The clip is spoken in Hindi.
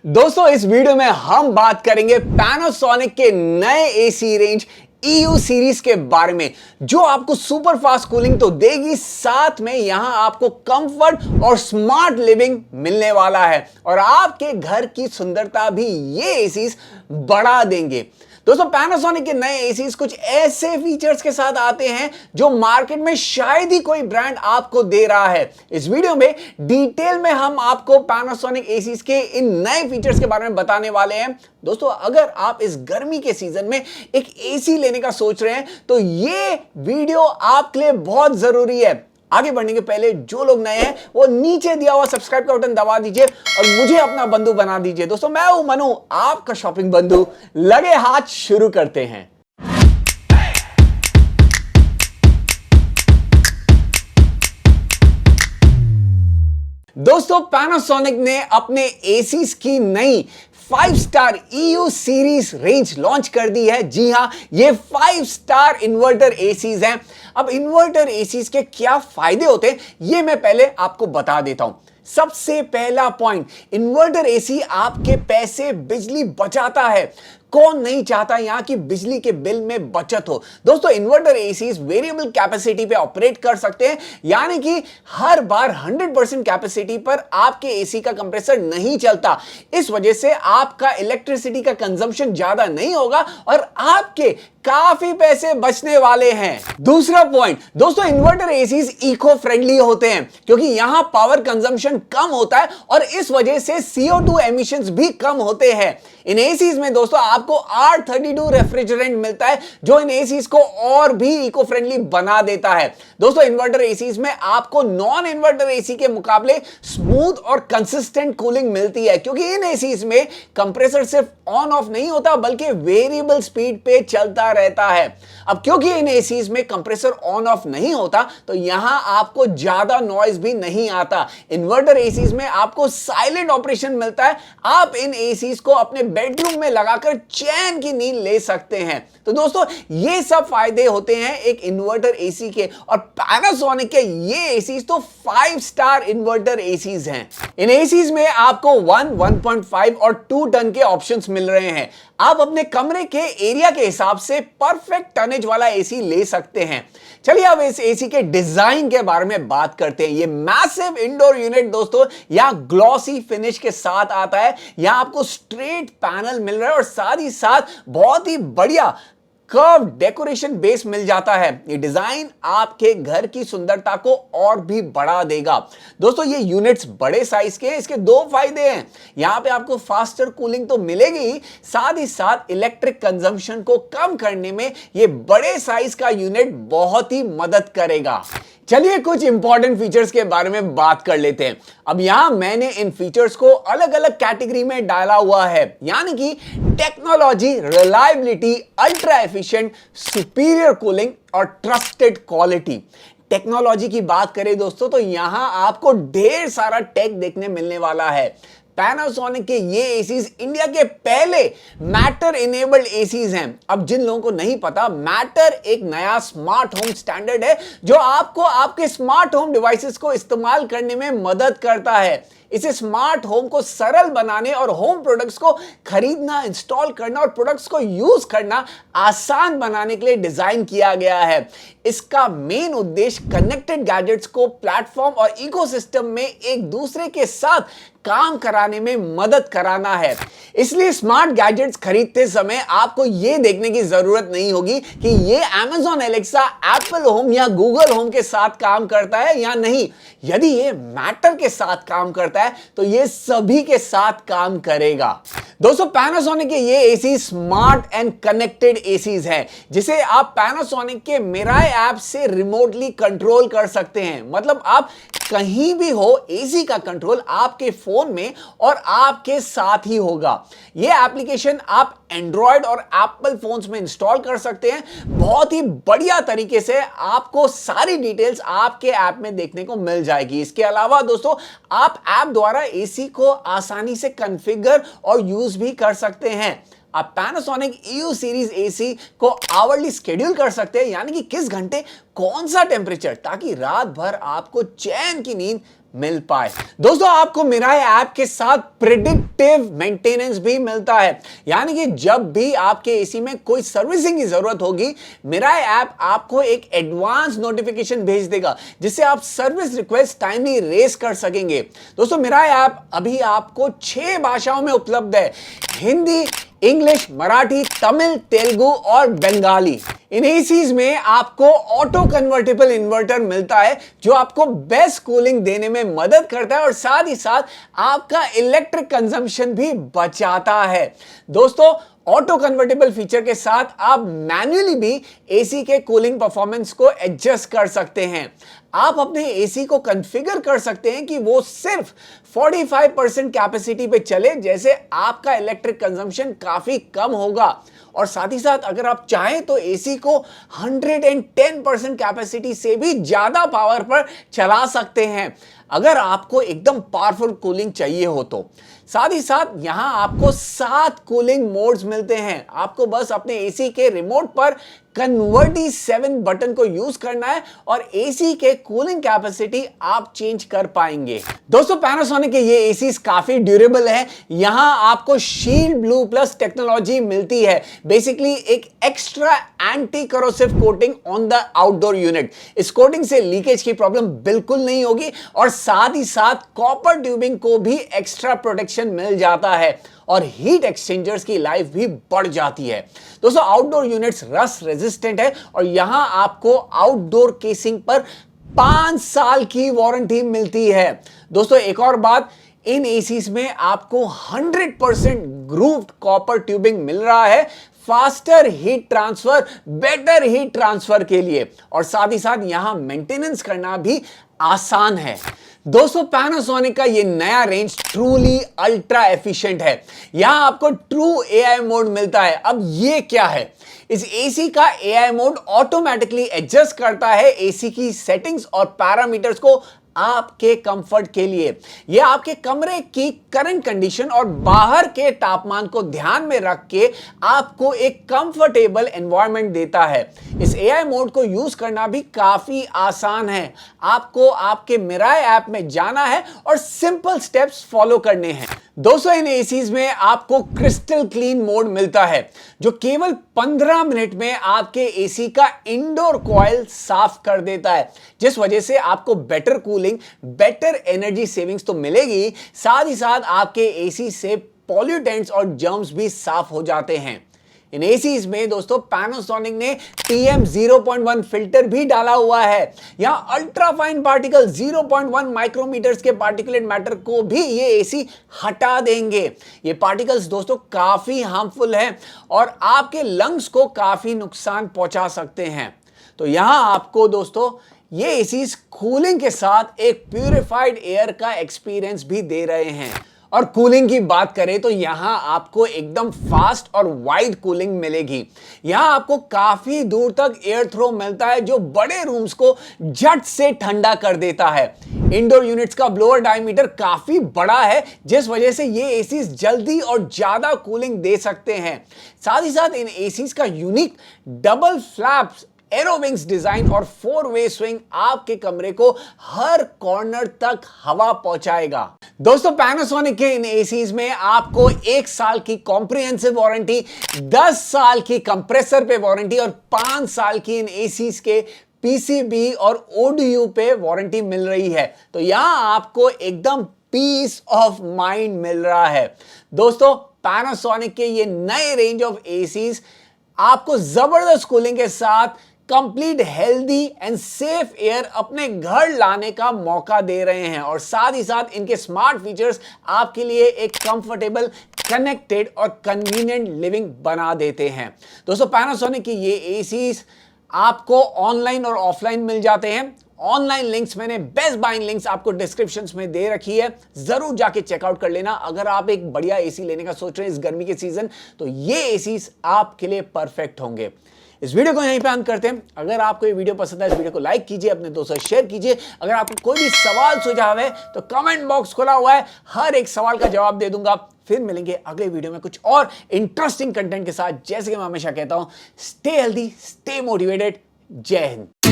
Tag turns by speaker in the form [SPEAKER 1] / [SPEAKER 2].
[SPEAKER 1] दोस्तों इस वीडियो में हम बात करेंगे पैनासोनिक के नए एसी रेंज EU सीरीज के बारे में, जो आपको सुपर फास्ट कूलिंग तो देगी, साथ में यहां आपको कंफर्ट और स्मार्ट लिविंग मिलने वाला है और आपके घर की सुंदरता भी ये एसीज बढ़ा देंगे। दोस्तों पैनासोनिक के नए एसीज कुछ ऐसे फीचर्स के साथ आते हैं जो मार्केट में शायद ही कोई ब्रांड आपको दे रहा है। इस वीडियो में डिटेल में हम आपको पैनासोनिक एसीज के इन नए फीचर्स के बारे में बताने वाले हैं। दोस्तों अगर आप इस गर्मी के सीजन में एक एसी लेने का सोच रहे हैं तो ये वीडियो आपके लिए बहुत जरूरी है। आगे बढ़ने के पहले जो लोग नए हैं वो नीचे दिया हुआ सब्सक्राइब का बटन दबा दीजिए और मुझे अपना बंधु बना दीजिए। दोस्तों मैं हूं मनु, आपका शॉपिंग बंधु। लगे हाथ शुरू करते हैं। दोस्तों पैनासोनिक ने अपने एसीज की नई 5 star EU series range launch कर दी है। जी हां, ये 5 स्टार इन्वर्टर एसीज हैं। अब इन्वर्टर एसीज के क्या फायदे होते हैं ये मैं पहले आपको बता देता हूं। सबसे पहला पॉइंट, इन्वर्टर एसी आपके पैसे बिजली बचाता है। कौन नहीं चाहता यहां की बिजली के बिल में बचत हो। दोस्तों इन्वर्टर एसीज वेरिएबल कैपेसिटी पे ऑपरेट कर सकते हैं, यानी कि हर बार 100% कैपेसिटी पर आपके एसी का कंप्रेसर नहीं चलता। इस वजह से आपका इलेक्ट्रिसिटी का कंजम्पशन ज्यादा नहीं होगा और आपके काफी पैसे बचने वाले हैं। दूसरा पॉइंट, दोस्तों इन्वर्टर एसीज इको फ्रेंडली होते हैं क्योंकि यहां पावर कंजम्पशन कम होता है और इस वजह से CO2 एमिशंस भी कम होते हैं। इन एसीज में दोस्तों आपको R32 रेफ्रिजरेंट मिलता है जो इन एसीज को और भी इको फ्रेंडली बना देता है। दोस्तों इन्वर्टर एसीज में आपको नॉन इन्वर्टर एसी के मुकाबले स्मूथ और कंसिस्टेंट कूलिंग मिलती है क्योंकि इन एसीज में कंप्रेसर सिर्फ ऑन ऑफ नहीं होता बल्कि वेरिएबल स्पीड पे चलता रहता है। अब क्योंकि इन एसीज में कंप्रेसर ऑन ऑफ नहीं होता तो यहां आपको ज्यादा नॉइज भी नहीं आता। इन्वर्टर एसीज में आपको साइलेंट ऑपरेशन मिलता है। आप इन एसीज को अपने बेडरूम में लगाकर चैन की नींद ले सकते हैं। तो दोस्तों ये सब फायदे होते हैं एक इन्वर्टर एसी के, और पैनासोनिक के ये एसीज तो 5 स्टार इन्वर्टर एसीज हैं। इन एसीज में आपको 1, 1.5 और 2 टन के ऑप्शंस मिल रहे हैं। आप अपने कमरे के एरिया के हिसाब से परफेक्ट टनेज वाला एसी ले सकते हैं। चलिए अब इस एसी के डिजाइन के बारे में बात करते हैं। ये मैसिव इंडोर यूनिट दोस्तों यहां ग्लॉसी फिनिश के साथ आता है। यहां आपको स्ट्रेट पैनल मिल रहा है और साथ ही साथ बहुत ही बढ़िया कर्व डेकोरेशन बेस मिल जाता है। ये डिजाइन आपके घर की सुंदरता को और भी बढ़ा देगा। दोस्तों ये यूनिट्स बड़े साइज के हैं, इसके 2 फायदे हैं। यहां पे आपको फास्टर कूलिंग तो मिलेगी ही साथ इलेक्ट्रिक कंजम्पशन को कम करने में ये बड़े साइज का यूनिट बहुत ही मदद करेगा। चलिए कुछ इंपॉर्टेंट फीचर्स के बारे में बात कर लेते हैं। अब यहां मैंने इन फीचर्स को अलग अलग कैटेगरी में डाला हुआ है, यानी कि technology, reliability, ultra efficient, superior cooling और ट्रस्टेड क्वालिटी। टेक्नोलॉजी की बात करें दोस्तों तो यहां आपको ढेर सारा टेक देखने मिलने वाला है। पैनासोनिक के ये एसीज इंडिया के पहले मैटर इनेबल्ड एसीज हैं। अब जिन लोगों को नहीं पता, मैटर एक नया स्मार्ट होम स्टैंडर्ड है जो आपको आपके स्मार्ट होम डिवाइसेस को इस्तेमाल करने में मदद करता है। इसे स्मार्ट होम को सरल बनाने और होम प्रोडक्ट्स को खरीदना, इंस्टॉल करना और प्रोडक्ट्स को यूज करना आसान बनाने के लिए डिजाइन किया गया है। इसका मेन उद्देश्य कनेक्टेड गैजेट्स को प्लेटफॉर्म और इकोसिस्टम में एक दूसरे के साथ काम कराने में मदद कराना है। इसलिए स्मार्ट गैजेट्स खरीदते समय आपको यह देखने की जरूरत नहीं होगी कि यह Amazon Alexa, Apple होम या Google होम के साथ काम करता है या नहीं। यदि यह मैटर के साथ काम करता है तो यह सभी के साथ काम करेगा। दोस्तों पैनासोनिक के ये AC smart and connected ACs हैं, जिसे आप पैनासोनिक के मिराई ऐप से रिमोटली कंट्रोल कर सकते हैं। मतलब आप कहीं भी हो, एसी का कंट्रोल आपके फोन में और आपके साथ ही होगा। यह एप्लीकेशन आप एंड्रॉयड और एप्पल फोन्स में इंस्टॉल कर सकते हैं। बहुत ही बढ़िया तरीके से आपको सारी डिटेल्स आपके ऐप में देखने को मिल जाएगी। इसके अलावा दोस्तों आप ऐप द्वारा एसी को आसानी से कॉन्फ़िगर और यूज भी कर सकते हैं। आप पैनासोनिक EU सीरीज एसी को आवरली शेड्यूल कर सकते हैं, यानी कि किस घंटे कौन सा टेंपरेचर, ताकि रात भर आपको चैन की नींद मिल पाए। दोस्तों आपको मिराई ऐप के साथ प्रिडिक्टिव मेंटेनेंस भी मिलता है, यानी कि जब भी आपके एसी में कोई सर्विसिंग की जरूरत होगी, मिराई ऐप आपको एक एडवांस नोटिफिकेशन भेज देगा जिससे आप सर्विस रिक्वेस्ट टाइमली रेस कर सकेंगे। दोस्तों मिराई ऐप अभी आपको 6 भाषाओं में उपलब्ध है, हिंदी, इंग्लिश, मराठी, तमिल, तेलुगु और बंगाली। इन एसीज में आपको ऑटो कन्वर्टेबल इन्वर्टर मिलता है जो आपको बेस्ट कूलिंग देने में मदद करता है और साथ ही साथ आपका इलेक्ट्रिक कंजम्पशन भी बचाता है। दोस्तों ऑटो कन्वर्टेबल फीचर के साथ आप मैन्युअली भी एसी के कूलिंग परफॉर्मेंस को एडजस्ट कर सकते हैं। आप अपने एसी को कॉन्फ़िगर कर सकते हैं कि वो सिर्फ 45% कैपेसिटी पे चले, जैसे आपका इलेक्ट्रिक कंजम्पशन काफी कम होगा। और साथ ही साथ अगर आप चाहें तो एसी को 110% कैपेसिटी से भी ज्यादा पावर पर चला सकते हैं अगर आपको एकदम पावरफुल कूलिंग चाहिए हो तो। साथ ही साथ यहां आपको 7 कूलिंग मोड्स मिलते हैं। आपको बस अपने एसी के रिमोट पर कन्वर्टी 7 बटन को यूज करना है और एसी के कूलिंग कैपेसिटी आप चेंज कर पाएंगे। दोस्तों पैनासोनिक के ये एसीज काफी ड्यूरेबल है। यहां आपको शील्ड ब्लू प्लस टेक्नोलॉजी मिलती है, बेसिकली एक extra anti corrosive coating on the outdoor unit. इस कोटिंग से लीकेज की प्रॉब्लम बिल्कुल नहीं होगी और साथ ही साथ कॉपर ट्यूबिंग को भी एक्स्ट्रा प्रोटेक्शन मिल जाता है और हीट एक्सचेंजर्स की लाइफ भी बढ़ जाती है। दोस्तों आउटडोर यूनिट्स रस्ट रेजिस्टेंट है और यहां आपको आउटडोर केसिंग पर 5 साल की वारंटी मिलती है। दोस्तों एक और बात, इन एसीज में आपको 100% ग्रूव्ड कॉपर ट्यूबिंग मिल रहा है faster heat transfer, better heat transfer के लिए, और साथ ही साथ यहां मेंटेनेंस करना भी आसान है। दोस्तों पैनासोनिक का ये नया रेंज ट्रूली अल्ट्रा एफिशिएंट है। यहां आपको ट्रू एआई मोड मिलता है। अब ये क्या है? इस एसी का एआई मोड ऑटोमेटिकली एडजस्ट करता है एसी की सेटिंग्स और पैरामीटर्स को आपके कंफर्ट के लिए। यह आपके कमरे की करंट कंडीशन और बाहर के तापमान को ध्यान में रख के आपको एक कंफर्टेबल एनवायरनमेंट देता है। इस एआई मोड को यूज करना भी काफी आसान है। आपको आपके मिराई ऐप में जाना है और सिंपल स्टेप्स फॉलो करने हैं। दोस्तों इन एसीज में आपको क्रिस्टल क्लीन मोड मिलता है जो केवल 15 मिनट में आपके एसी का इंडोर कॉइल साफ कर देता है, जिस वजह से आपको better cooling, better energy savings तो मिलेगी, साथ ही साथ आपके एसी से पॉल्यूटेंट्स और जर्म्स भी साफ हो जाते हैं। इन एसीज में दोस्तों पैनासोनिक ने PM0.1 फिल्टर भी डाला हुआ है। यहां अल्ट्रा फाइन पार्टिकल 0.1 माइक्रोमीटर्स के पार्टिकुलेट मैटर को भी ये एसी हटा देंगे। ये पार्टिकल्स दोस्तों काफी हार्मफुल हैं और आपके लंग्स को काफी नुकसान पहुंचा सकते हैं। तो यहां आपको दोस्तों ये एसीज कूलिंग के साथ एक प्यूरिफाइड एयर का एक्सपीरियंस भी दे रहे हैं। और कूलिंग की बात करें तो यहां आपको एकदम फास्ट और वाइड कूलिंग मिलेगी। यहां आपको काफी दूर तक एयर थ्रो मिलता है जो बड़े रूम्स को झट से ठंडा कर देता है। इंडोर यूनिट्स का ब्लोअर डायमीटर काफी बड़ा है, जिस वजह से ये एसीज जल्दी और ज्यादा कूलिंग दे सकते हैं। साथ ही साथ इन एसीज का यूनिक डबल फ्लैप्स एरोविंग्स डिजाइन और 4-वे स्विंग आपके कमरे को हर कॉर्नर तक हवा पहुंचाएगा। दोस्तों पैनासोनिक के इन एसीज में आपको 1 साल की कॉम्प्रिहेंसिव वारंटी, 10 साल की कंप्रेसर पे वारंटी और 5 साल की इन एसीज के पीसीबी और ओडीयू पे वारंटी मिल रही है। तो यहां आपको एकदम पीस ऑफ माइंड मिल रहा है। दोस्तों पैनासोनिक के ये नए रेंज ऑफ एसीज आपको जबरदस्त कूलिंग के साथ complete healthy and safe air अपने घर लाने का मौका दे रहे हैं और साथ ही साथ इनके स्मार्ट फीचर्स आपके लिए एक कंफर्टेबल, कनेक्टेड और कन्वीनियंट लिविंग बना देते हैं। दोस्तों पैनासोनिक की ये एसीज आपको ऑनलाइन और ऑफलाइन मिल जाते हैं। ऑनलाइन लिंक्स मैंने बेस्ट बाइंग लिंक्स आपको डिस्क्रिप्शंस में दे रखी है, जरूर जाके चेकआउट कर लेना। अगर आप एक बढ़िया एसी लेने का सोच रहे हैं इस गर्मी के सीजन, तो ये एसीज आपके लिए परफेक्ट होंगे। इस वीडियो को यहीं पे अंत करते हैं। अगर आपको ये वीडियो पसंद है इस वीडियो को लाइक कीजिए, अपने दोस्तों से शेयर कीजिए। अगर आपको कोई भी सवाल सुझाव है तो कमेंट बॉक्स खुला हुआ है, हर एक सवाल का जवाब दे दूंगा। फिर मिलेंगे अगले वीडियो में कुछ और इंटरेस्टिंग कंटेंट के साथ। जैसे कि मैं हमेशा कहता हूं, स्टे हेल्दी, स्टे मोटिवेटेड। जय हिंद।